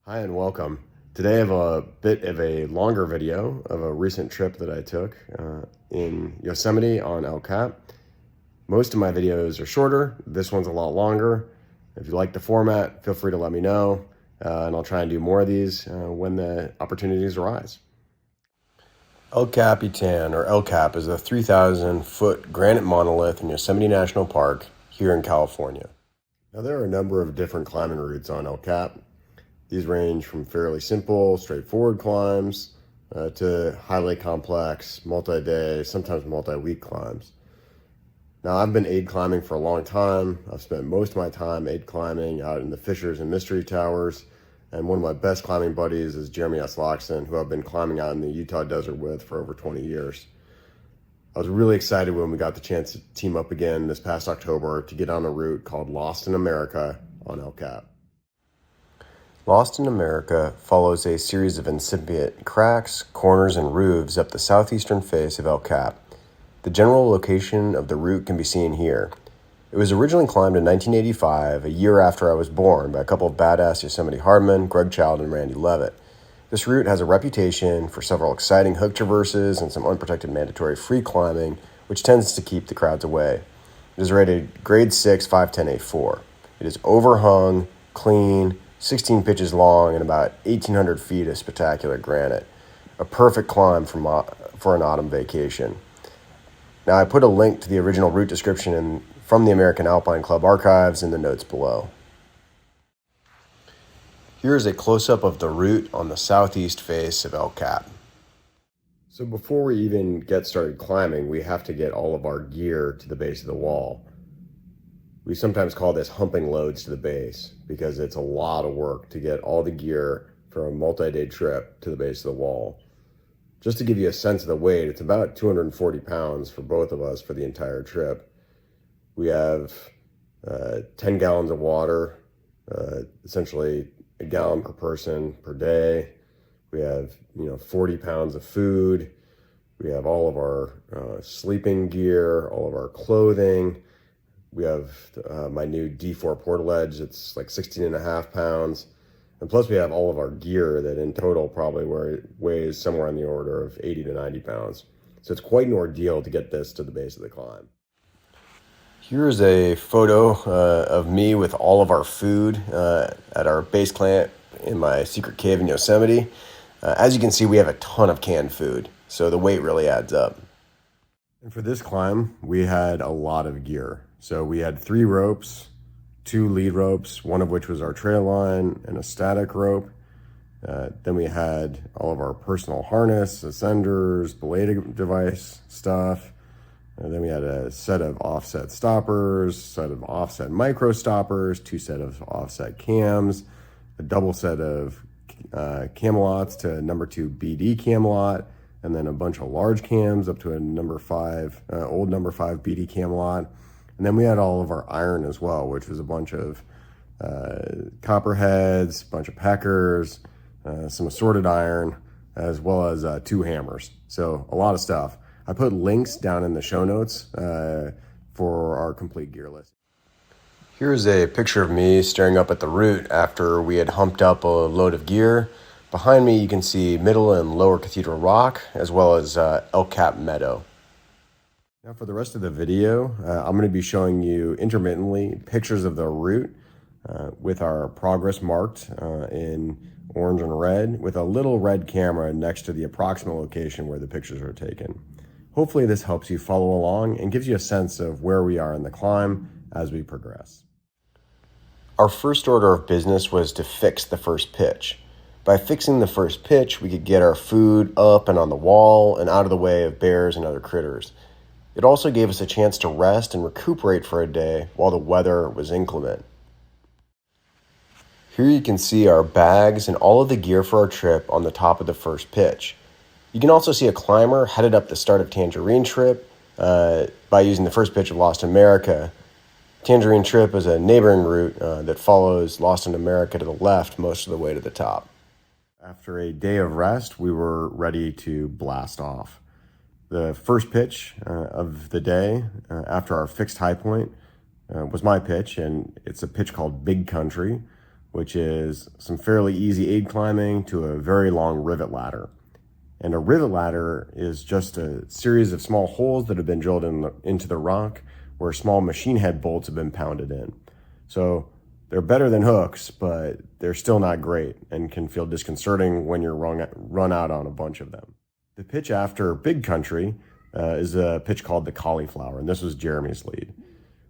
Hi and welcome. Today I have a bit of a longer video of a recent trip that I took in Yosemite on El Cap. Most of my videos are shorter. This one's a lot longer. If you like the format, feel free to let me know, and I'll try and do more of these when the opportunities arise. El Capitan, or El Cap, is a 3,000-foot granite monolith in Yosemite National Park here in California. Now, there are a number of different climbing routes on El Cap. These range from fairly simple, straightforward climbs to highly complex, multi-day, sometimes multi-week climbs. Now, I've been aid climbing for a long time. I've spent most of my time aid climbing out in the Fishers and Mystery Towers, and one of my best climbing buddies is Jeremy Aslaksen, who I've been climbing out in the Utah desert with for over 20 years. I was really excited when we got the chance to team up again this past October to get on a route called Lost in America on El Cap. Lost in America follows a series of incipient cracks, corners, and roofs up the southeastern face of El Cap. The general location of the route can be seen here. It was originally climbed in 1985, a year after I was born, by a couple of badass Yosemite hardmen, Greg Child and Randy Levitt. This route has a reputation for several exciting hook traverses and some unprotected mandatory free climbing, which tends to keep the crowds away. It is rated grade 6, 510A4. It is overhung, clean, 16 pitches long, and about 1,800 feet of spectacular granite. A perfect climb for an autumn vacation. Now, I put a link to the original route description from the American Alpine Club archives in the notes below. Here is a close-up of the route on the southeast face of El Cap. So before we even get started climbing, we have to get all of our gear to the base of the wall. We sometimes call this humping loads to the base because it's a lot of work to get all the gear for a multi-day trip to the base of the wall. Just to give you a sense of the weight, it's about 240 pounds for both of us for the entire trip. We have 10 gallons of water, essentially a gallon per person per day. We have 40 pounds of food. We have all of our sleeping gear, all of our clothing. We have my new D4 portaledge. It's like 16 and a half pounds. And plus we have all of our gear that in total probably weighs somewhere in the order of 80 to 90 pounds. So it's quite an ordeal to get this to the base of the climb. Here's a photo of me with all of our food at our base camp in my secret cave in Yosemite. As you can see, we have a ton of canned food, so the weight really adds up. And for this climb, we had a lot of gear. So we had 3 ropes, 2 lead ropes, one of which was our trail line, and a static rope. Then we had all of our personal harness, ascenders, belay device stuff. And then we had a set of offset stoppers, set of offset micro stoppers, 2 sets of offset cams, a double set of camelots to number 2 BD camelot, and then a bunch of large cams up to a number 5, old number 5 BD camelot. And then we had all of our iron as well, which was a bunch of copperheads, a bunch of peckers, some assorted iron, as well as 2 hammers. So a lot of stuff. I put links down in the show notes for our complete gear list. Here's a picture of me staring up at the route after we had humped up a load of gear. Behind me, you can see Middle and Lower Cathedral Rock, as well as El Cap Meadow. Now for the rest of the video, I'm going to be showing you intermittently pictures of the route with our progress marked in orange and red, with a little red camera next to the approximate location where the pictures are taken. Hopefully this helps you follow along and gives you a sense of where we are in the climb as we progress. Our first order of business was to fix the first pitch. By fixing the first pitch, we could get our food up and on the wall and out of the way of bears and other critters. It also gave us a chance to rest and recuperate for a day while the weather was inclement. Here you can see our bags and all of the gear for our trip on the top of the first pitch. You can also see a climber headed up the start of Tangerine Trip by using the first pitch of Lost in America. Tangerine Trip is a neighboring route that follows Lost in America to the left most of the way to the top. After a day of rest, we were ready to blast off. The first pitch of the day after our fixed high point was my pitch, and it's a pitch called Big Country, which is some fairly easy aid climbing to a very long rivet ladder. And a rivet ladder is just a series of small holes that have been drilled into the rock where small machine head bolts have been pounded in. So they're better than hooks, but they're still not great and can feel disconcerting when you're run out on a bunch of them. The pitch after Big Country is a pitch called the Cauliflower, and this was Jeremy's lead.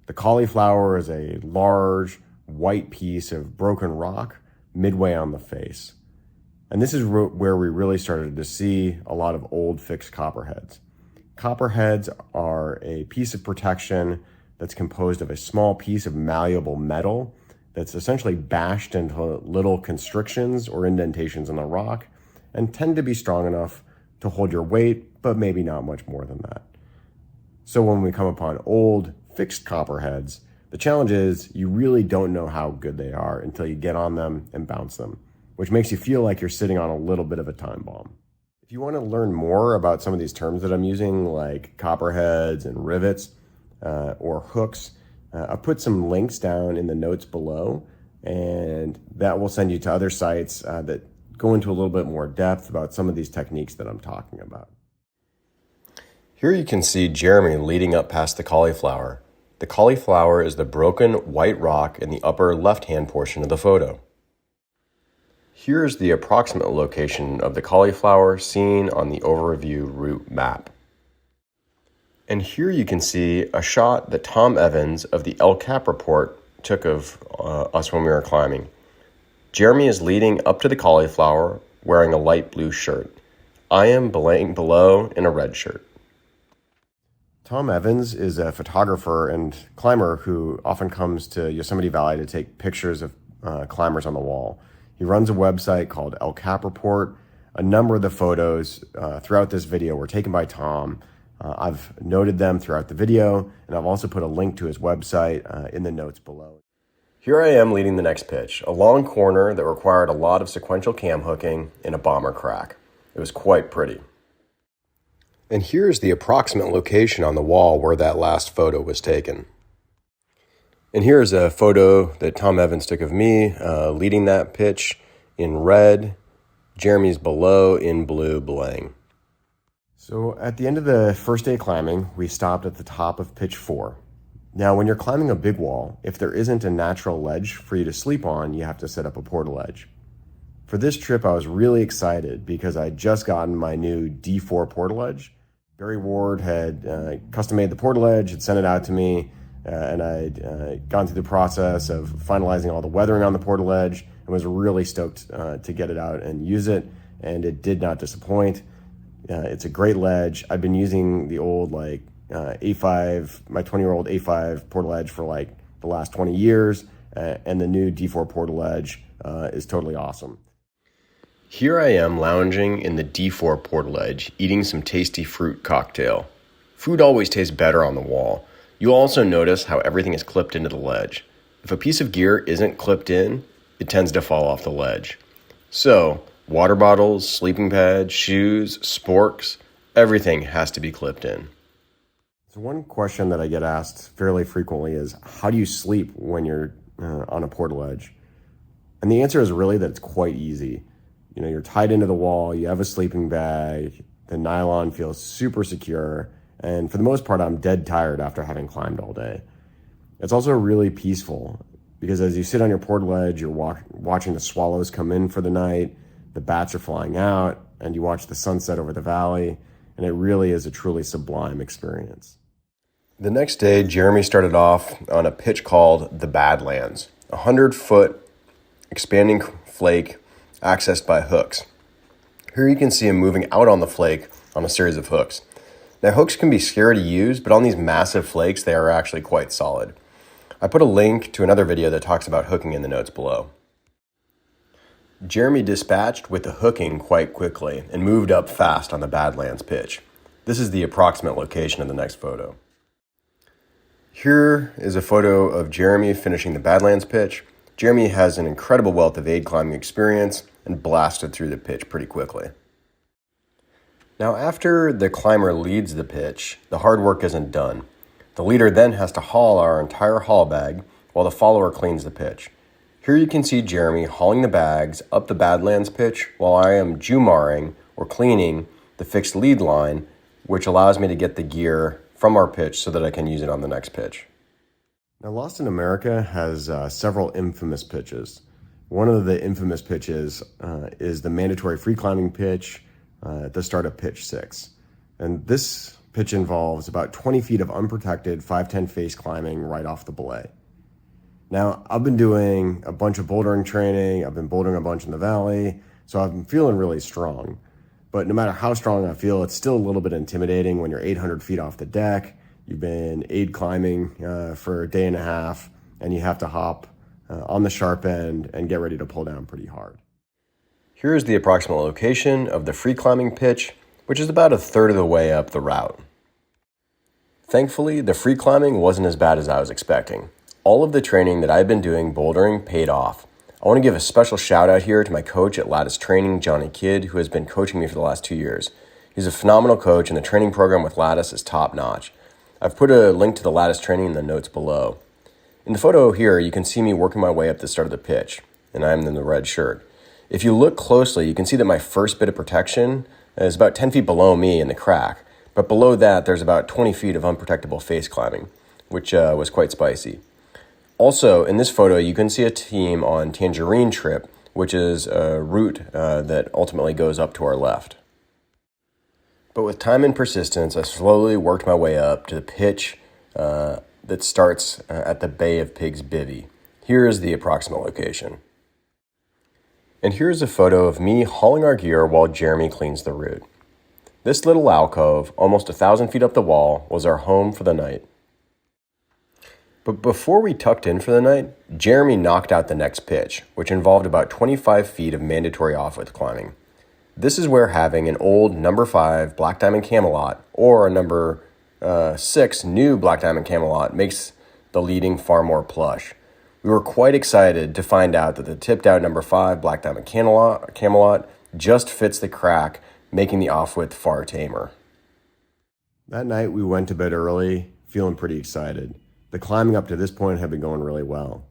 The Cauliflower is a large white piece of broken rock midway on the face. And this is where we really started to see a lot of old fixed copperheads. Copperheads are a piece of protection that's composed of a small piece of malleable metal that's essentially bashed into little constrictions or indentations in the rock and tend to be strong enough to hold your weight, but maybe not much more than that. So when we come upon old fixed copperheads, the challenge is you really don't know how good they are until you get on them and bounce them, which makes you feel like you're sitting on a little bit of a time bomb. If you want to learn more about some of these terms that I'm using, like copperheads and rivets or hooks, I'll put some links down in the notes below, and that will send you to other sites that go into a little bit more depth about some of these techniques that I'm talking about. Here you can see Jeremy leading up past the Cauliflower. The Cauliflower is the broken white rock in the upper left-hand portion of the photo. Here's the approximate location of the Cauliflower seen on the overview route map. And here you can see a shot that Tom Evans of the El Cap report took of us when we were climbing. Jeremy is leading up to the Cauliflower wearing a light blue shirt. I am laying below in a red shirt. Tom Evans is a photographer and climber who often comes to Yosemite Valley to take pictures of climbers on the wall. He runs a website called El Cap Report. A number of the photos throughout this video were taken by Tom. I've noted them throughout the video, and I've also put a link to his website in the notes below. Here I am leading the next pitch, a long corner that required a lot of sequential cam hooking in a bomber crack. It was quite pretty. And here's the approximate location on the wall where that last photo was taken. And here's a photo that Tom Evans took of me leading that pitch in red. Jeremy's below in blue belaying. So at the end of the first day climbing, we stopped at the top of pitch 4. Now, when you're climbing a big wall, if there isn't a natural ledge for you to sleep on, you have to set up a portaledge. For this trip, I was really excited because I'd just gotten my new D4 portaledge. Barry Ward had custom made the portaledge, had sent it out to me, and I'd gone through the process of finalizing all the weathering on the portaledge and was really stoked to get it out and use it, and it did not disappoint. It's a great ledge. I've been using the old A5, my 20-year-old A5 portaledge for the last 20 years, and the new D4 portaledge is totally awesome. Here I am lounging in the D4 portaledge, eating some tasty fruit cocktail. Food always tastes better on the wall. You'll also notice how everything is clipped into the ledge. If a piece of gear isn't clipped in, it tends to fall off the ledge. So, water bottles, sleeping pads, shoes, sporks, everything has to be clipped in. So one question that I get asked fairly frequently is, how do you sleep when you're on a portaledge? And the answer is really that it's quite easy. You know, you're tied into the wall, you have a sleeping bag, the nylon feels super secure, and for the most part, I'm dead tired after having climbed all day. It's also really peaceful because as you sit on your portaledge, you're watching the swallows come in for the night, the bats are flying out, and you watch the sunset over the valley, and it really is a truly sublime experience. The next day, Jeremy started off on a pitch called the Badlands, a 100-foot expanding flake accessed by hooks. Here you can see him moving out on the flake on a series of hooks. Now, hooks can be scary to use, but on these massive flakes, they are actually quite solid. I put a link to another video that talks about hooking in the notes below. Jeremy dispatched with the hooking quite quickly and moved up fast on the Badlands pitch. This is the approximate location of the next photo. Here is a photo of Jeremy finishing the Badlands pitch. Jeremy has an incredible wealth of aid climbing experience and blasted through the pitch pretty quickly. Now, after the climber leads the pitch, the hard work isn't done. The leader then has to haul our entire haul bag while the follower cleans the pitch. Here you can see Jeremy hauling the bags up the Badlands pitch while I am jumaring or cleaning the fixed lead line, which allows me to get the gear from our pitch so that I can use it on the next pitch. Now, Lost in America has several infamous pitches. One of the infamous pitches is the mandatory free climbing pitch at the start of pitch 6. And this pitch involves about 20 feet of unprotected 510 face climbing right off the belay. Now, I've been doing a bunch of bouldering training. I've been bouldering a bunch in the valley, so I'm feeling really strong. But no matter how strong I feel, it's still a little bit intimidating when you're 800 feet off the deck. You've been aid climbing for a day and a half, and you have to hop on the sharp end and get ready to pull down pretty hard. Here is the approximate location of the free climbing pitch, which is about a third of the way up the route. Thankfully, the free climbing wasn't as bad as I was expecting. All of the training that I've been doing bouldering paid off. I want to give a special shout out here to my coach at Lattice Training, Johnny Kidd, who has been coaching me for the last 2 years. He's a phenomenal coach, and the training program with Lattice is top notch. I've put a link to the Lattice Training in the notes below. In the photo here, you can see me working my way up the start of the pitch, and I'm in the red shirt. If you look closely, you can see that my first bit of protection is about 10 feet below me in the crack, but below that, there's about 20 feet of unprotectable face climbing, which was quite spicy. Also, in this photo, you can see a team on Tangerine Trip, which is a route that ultimately goes up to our left. But with time and persistence, I slowly worked my way up to the pitch that starts at the Bay of Pigs bivvy. Here is the approximate location. And here's a photo of me hauling our gear while Jeremy cleans the route. This little alcove, almost 1,000 feet up the wall, was our home for the night. But before we tucked in for the night, Jeremy knocked out the next pitch, which involved about 25 feet of mandatory off-width climbing. This is where having an old number 5 Black Diamond Camelot or a number 6 new Black Diamond Camelot makes the leading far more plush. We were quite excited to find out that the tipped out number 5 Black Diamond Camelot just fits the crack, making the off-width far tamer. That night we went to bed early, feeling pretty excited. The climbing up to this point had been going really well.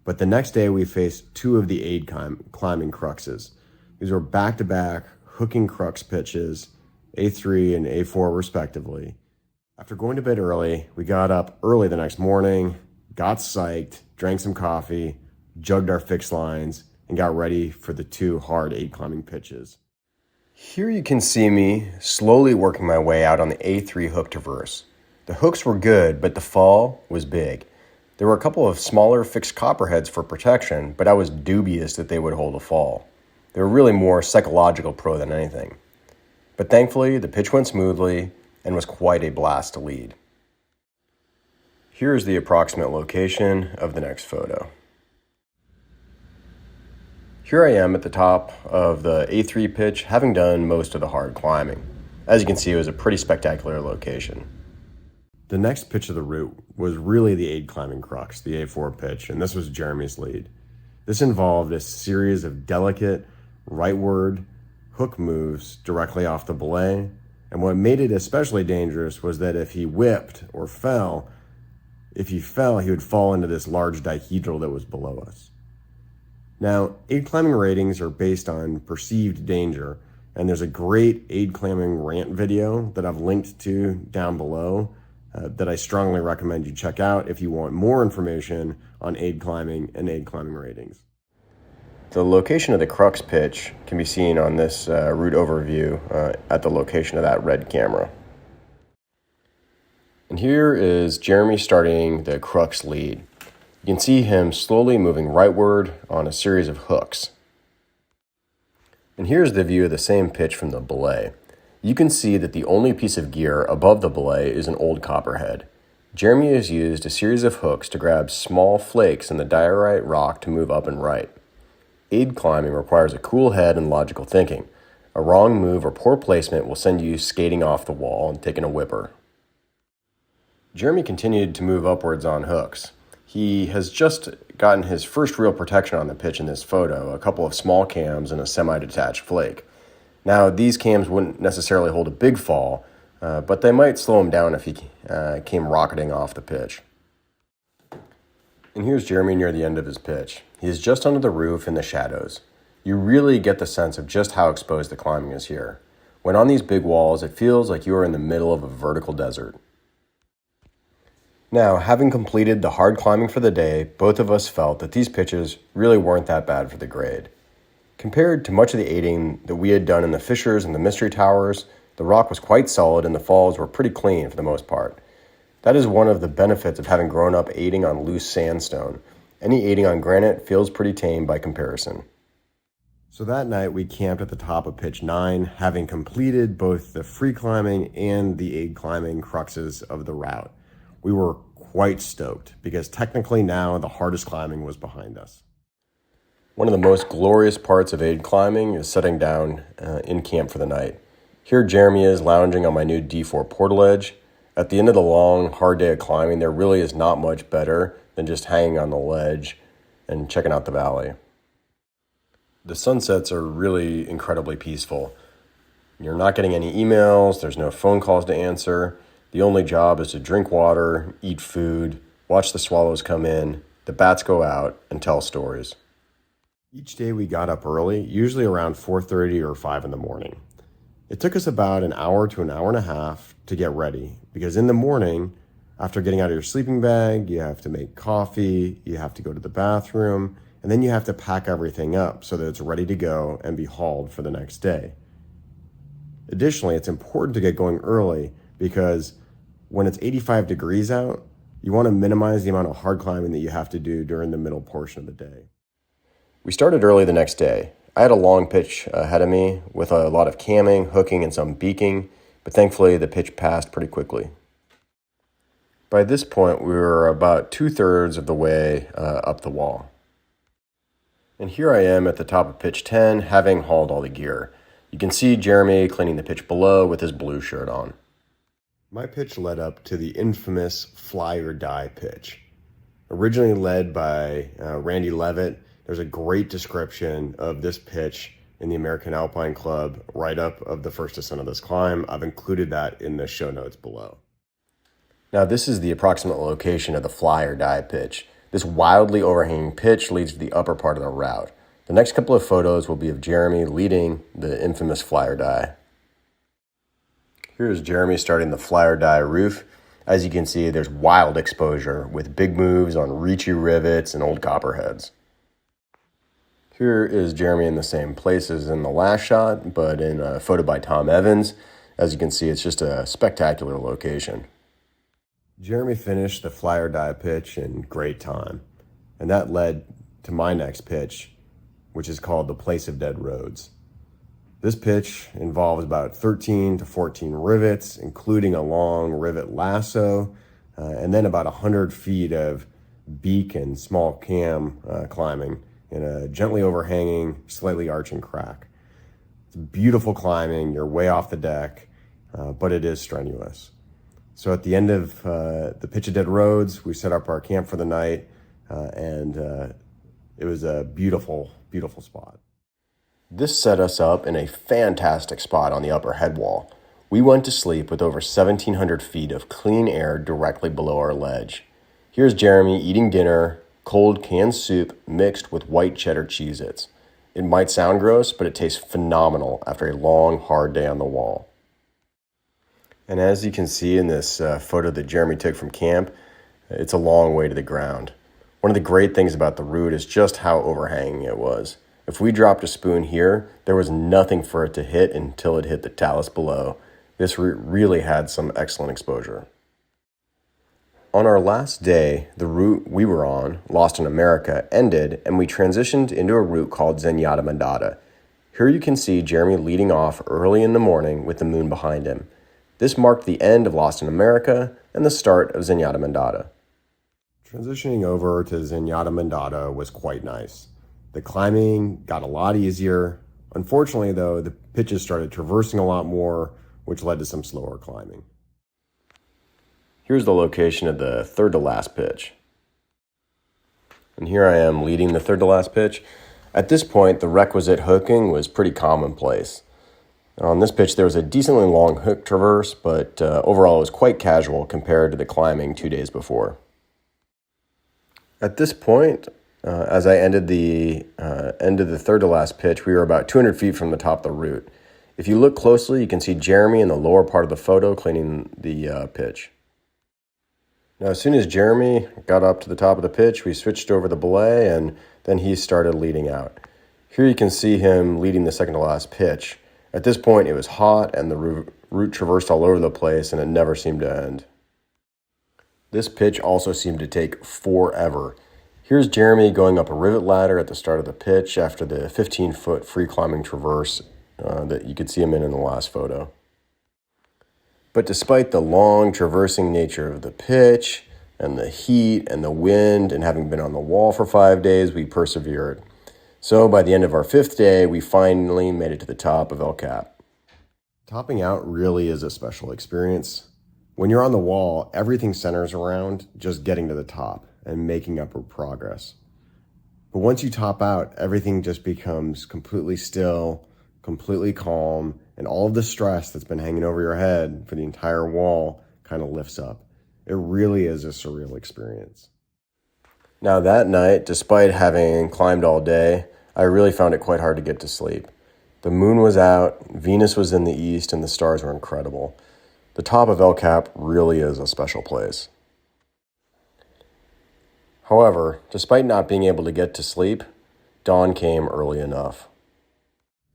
But the next day we faced 2 of the aid climbing cruxes. These were back-to-back hooking crux pitches, A3 and A4 respectively. After going to bed early, we got up early the next morning, got psyched, drank some coffee, jugged our fixed lines, and got ready for the 2 hard aid climbing pitches. Here you can see me slowly working my way out on the A3 hook traverse. The hooks were good, but the fall was big. There were a couple of smaller fixed copperheads for protection, but I was dubious that they would hold a fall. They were really more psychological pro than anything. But thankfully, the pitch went smoothly and was quite a blast to lead. Here's the approximate location of the next photo. Here I am at the top of the A3 pitch, having done most of the hard climbing. As you can see, it was a pretty spectacular location. The next pitch of the route was really the aid climbing crux, the A4 pitch, and this was Jeremy's lead. This involved a series of delicate rightward hook moves directly off the belay, and what made it especially dangerous was that if he whipped or fell, he would fall into this large dihedral that was below us. Now, aid climbing ratings are based on perceived danger, and there's a great aid climbing rant video that I've linked to down below that I strongly recommend you check out if you want more information on aid climbing and aid climbing ratings. The location of the crux pitch can be seen on this route overview at the location of that red camera. And here is Jeremy starting the crux lead. You can see him slowly moving rightward on a series of hooks. And here's the view of the same pitch from the belay. You can see that the only piece of gear above the belay is an old copperhead. Jeremy has used a series of hooks to grab small flakes in the diorite rock to move up and right. Aid climbing requires a cool head and logical thinking. A wrong move or poor placement will send you skating off the wall and taking a whipper. Jeremy continued to move upwards on hooks. He has just gotten his first real protection on the pitch in this photo, a couple of small cams and a semi-detached flake. Now, these cams wouldn't necessarily hold a big fall, but they might slow him down if he came rocketing off the pitch. And here's Jeremy near the end of his pitch. He is just under the roof in the shadows. You really get the sense of just how exposed the climbing is here. When on these big walls, it feels like you are in the middle of a vertical desert. Now, having completed the hard climbing for the day, both of us felt that these pitches really weren't that bad for the grade. Compared to much of the aiding that we had done in the fissures and the mystery towers, the rock was quite solid and the falls were pretty clean for the most part. That is one of the benefits of having grown up aiding on loose sandstone. Any aiding on granite feels pretty tame by comparison. So that night we camped at the top of pitch 9, having completed both the free climbing and the aid climbing cruxes of the route. We were quite stoked because technically now the hardest climbing was behind us. One of the most glorious parts of aid climbing is setting down in camp for the night. Here Jeremy is lounging on my new D4 portaledge. At the end of the long, hard day of climbing, there really is not much better than just hanging on the ledge and checking out the valley. The sunsets are really incredibly peaceful. You're not getting any emails, there's no phone calls to answer. The only job is to drink water, eat food, watch the swallows come in, the bats go out, and tell stories. Each day we got up early, usually around 4:30 or 5 in the morning. It took us about an hour to an hour and a half to get ready because in the morning, after getting out of your sleeping bag, you have to make coffee, you have to go to the bathroom, and then you have to pack everything up so that it's ready to go and be hauled for the next day. Additionally, it's important to get going early because when it's 85 degrees out, you want to minimize the amount of hard climbing that you have to do during the middle portion of the day. We started early the next day. I had a long pitch ahead of me with a lot of camming, hooking, and some beaking, but thankfully the pitch passed pretty quickly. By this point, we were about 2/3 of the way up the wall. And here I am at the top of pitch 10, having hauled all the gear. You can see Jeremy cleaning the pitch below with his blue shirt on. My pitch led up to the infamous fly or die pitch. Originally led by Randy Levitt, there's a great description of this pitch in the American Alpine Club write-up of the first ascent of this climb. I've included that in the show notes below. Now this is the approximate location of the fly or die pitch. This wildly overhanging pitch leads to the upper part of the route. The next couple of photos will be of Jeremy leading the infamous fly or die. Here is Jeremy starting the fly or die roof. As you can see, there's wild exposure with big moves on reachy rivets and old copperheads. Here is Jeremy in the same place as in the last shot, but in a photo by Tom Evans. As you can see, it's just a spectacular location. Jeremy finished the fly or die pitch in great time, and that led to my next pitch, which is called the Place of Dead Roads. This pitch involves about 13 to 14 rivets, including a long rivet lasso, and then about 100 feet of beak and small cam climbing in a gently overhanging, slightly arching crack. It's beautiful climbing, you're way off the deck, but it is strenuous. So at the end of the Pitch of Dead Roads, we set up our camp for the night, and it was a beautiful, beautiful spot. This set us up in a fantastic spot on the upper head wall. We went to sleep with over 1,700 feet of clean air directly below our ledge. Here's Jeremy eating dinner, cold canned soup mixed with white cheddar Cheez-Its. It might sound gross, but it tastes phenomenal after a long, hard day on the wall. And as you can see in this photo that Jeremy took from camp, it's a long way to the ground. One of the great things about the route is just how overhanging it was. If we dropped a spoon here, there was nothing for it to hit until it hit the talus below. This route really had some excellent exposure. On our last day, the route we were on, Lost in America, ended, and we transitioned into a route called Zenyatta Mandata. Here you can see Jeremy leading off early in the morning with the moon behind him. This marked the end of Lost in America and the start of Zenyatta Mandata. Transitioning over to Zenyatta Mandata was quite nice. The climbing got a lot easier. Unfortunately, though, the pitches started traversing a lot more, which led to some slower climbing. Here's the location of the third to last pitch. And here I am leading the third to last pitch. At this point, the requisite hooking was pretty commonplace. On this pitch, there was a decently long hook traverse, but overall it was quite casual compared to the climbing 2 days before. At this point, as I ended the end of the third to last pitch, we were about 200 feet from the top of the route. If you look closely, you can see Jeremy in the lower part of the photo cleaning the pitch. Now, as soon as Jeremy got up to the top of the pitch, we switched over the belay, and then he started leading out. Here you can see him leading the second to last pitch. At this point, it was hot, and the route traversed all over the place, and it never seemed to end. This pitch also seemed to take forever. Here's Jeremy going up a rivet ladder at the start of the pitch after the 15-foot free climbing traverse that you could see him in the last photo. But despite the long traversing nature of the pitch and the heat and the wind and having been on the wall for 5 days, we persevered. So by the end of our 5th day, we finally made it to the top of El Cap. Topping out really is a special experience. When you're on the wall, everything centers around just getting to the top and making upward progress. But once you top out, everything just becomes completely still, completely calm, and all of the stress that's been hanging over your head for the entire wall kind of lifts up. It really is a surreal experience. Now that night, despite having climbed all day, I really found it quite hard to get to sleep. The moon was out, Venus was in the east, and the stars were incredible. The top of El Cap really is a special place. However, despite not being able to get to sleep, dawn came early enough.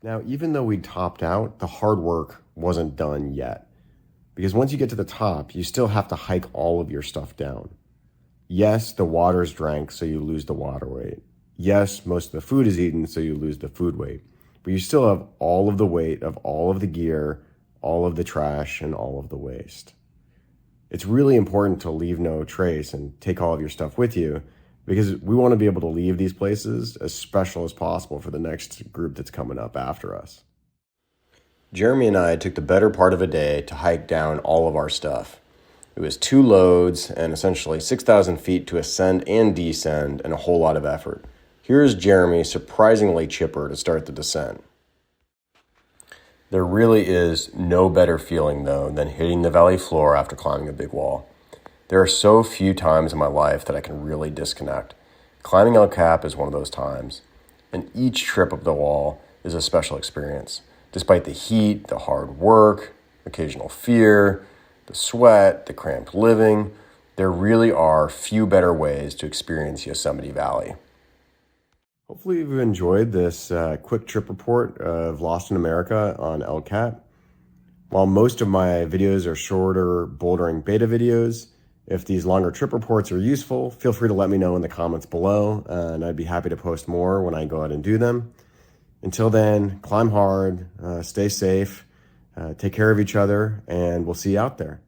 Now, even though we topped out, the hard work wasn't done yet. Because once you get to the top, you still have to hike all of your stuff down. Yes, the water's drank, so you lose the water weight. Yes, most of the food is eaten, so you lose the food weight. But you still have all of the weight of all of the gear, all of the trash, and all of the waste. It's really important to leave no trace and take all of your stuff with you, because we want to be able to leave these places as special as possible for the next group that's coming up after us. Jeremy and I took the better part of a day to hike down all of our stuff. It was 2 loads and essentially 6,000 feet to ascend and descend, and a whole lot of effort. Here's Jeremy, surprisingly chipper, to start the descent. There really is no better feeling, though, than hitting the valley floor after climbing a big wall. There are so few times in my life that I can really disconnect. Climbing El Cap is one of those times, and each trip up the wall is a special experience. Despite the heat, the hard work, occasional fear, the sweat, the cramped living, there really are few better ways to experience Yosemite Valley. Hopefully you've enjoyed this quick trip report of Lost in America on El Cap. While most of my videos are shorter bouldering beta videos, if these longer trip reports are useful, feel free to let me know in the comments below, and I'd be happy to post more when I go out and do them. Until then, climb hard, stay safe, take care of each other, and we'll see you out there.